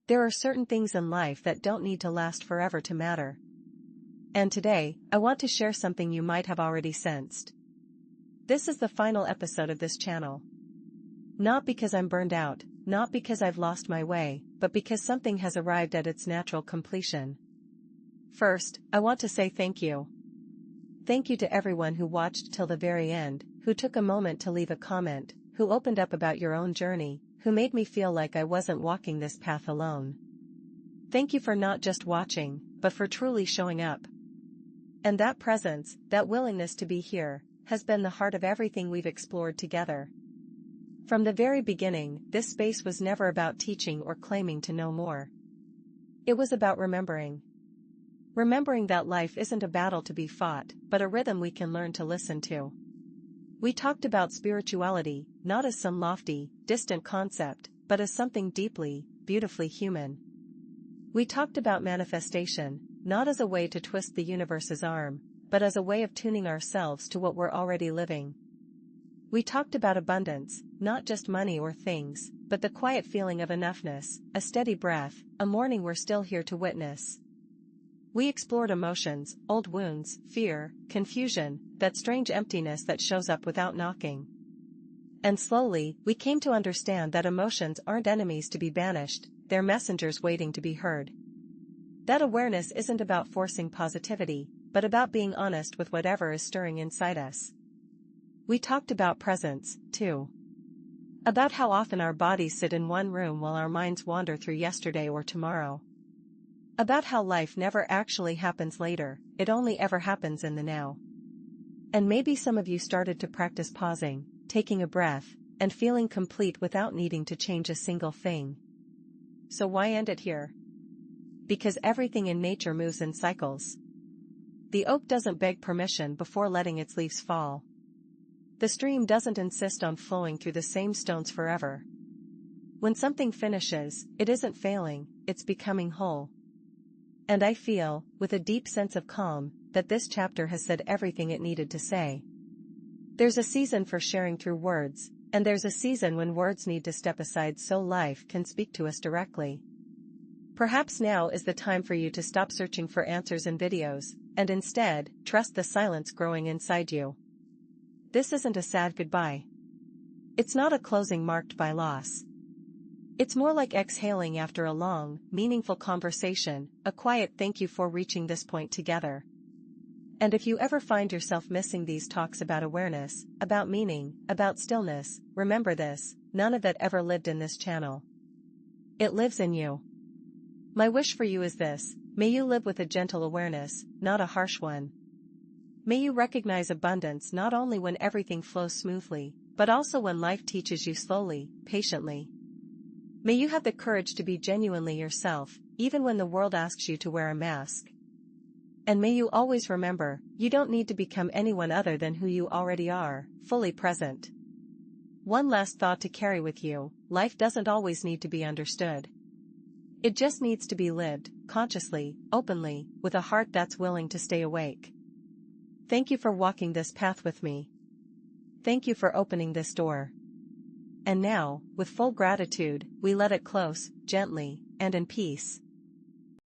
There are certain things in life that don't need to last forever to matter. And today, I want to share something you might have already sensed. This is the final episode of this channel. Not because I'm burned out, not because I've lost my way, but because something has arrived at its natural completion. First, I want to say thank you. Thank you to everyone who watched till the very end, who took a moment to leave a comment, who opened up about your own journey, who made me feel like I wasn't walking this path alone. Thank you for not just watching, but for truly showing up. And that presence, that willingness to be here, has been the heart of everything we've explored together. From the very beginning, this space was never about teaching or claiming to know more. It was about remembering. Remembering that life isn't a battle to be fought, but a rhythm we can learn to listen to. We talked about spirituality, not as some lofty, distant concept, but as something deeply, beautifully human. We talked about manifestation, not as a way to twist the universe's arm, but as a way of tuning ourselves to what we're already living. We talked about abundance, not just money or things, but the quiet feeling of enoughness, a steady breath, a morning we're still here to witness. We explored emotions, old wounds, fear, confusion, that strange emptiness that shows up without knocking. And slowly, we came to understand that emotions aren't enemies to be banished, they're messengers waiting to be heard. That awareness isn't about forcing positivity, but about being honest with whatever is stirring inside us. We talked about presence, too. About how often our bodies sit in one room while our minds wander through yesterday or tomorrow. About how life never actually happens later, it only ever happens in the now. And maybe some of you started to practice pausing, taking a breath, and feeling complete without needing to change a single thing. So why end it here? Because everything in nature moves in cycles. The oak doesn't beg permission before letting its leaves fall. The stream doesn't insist on flowing through the same stones forever. When something finishes, it isn't failing, it's becoming whole. And I feel, with a deep sense of calm, that this chapter has said everything it needed to say. There's a season for sharing through words, and there's a season when words need to step aside so life can speak to us directly. Perhaps now is the time for you to stop searching for answers in videos, and instead, trust the silence growing inside you. This isn't a sad goodbye. It's not a closing marked by loss. It's more like exhaling after a long, meaningful conversation, a quiet thank you for reaching this point together. And if you ever find yourself missing these talks about awareness, about meaning, about stillness, remember this, none of it ever lived in this channel. It lives in you. My wish for you is this: may you live with a gentle awareness, not a harsh one. May you recognize abundance not only when everything flows smoothly, but also when life teaches you slowly, patiently. May you have the courage to be genuinely yourself, even when the world asks you to wear a mask. And may you always remember, you don't need to become anyone other than who you already are, fully present. One last thought to carry with you: life doesn't always need to be understood. It just needs to be lived, consciously, openly, with a heart that's willing to stay awake. Thank you for walking this path with me. Thank you for opening this door. And now, with full gratitude, we let it close, gently, and in peace.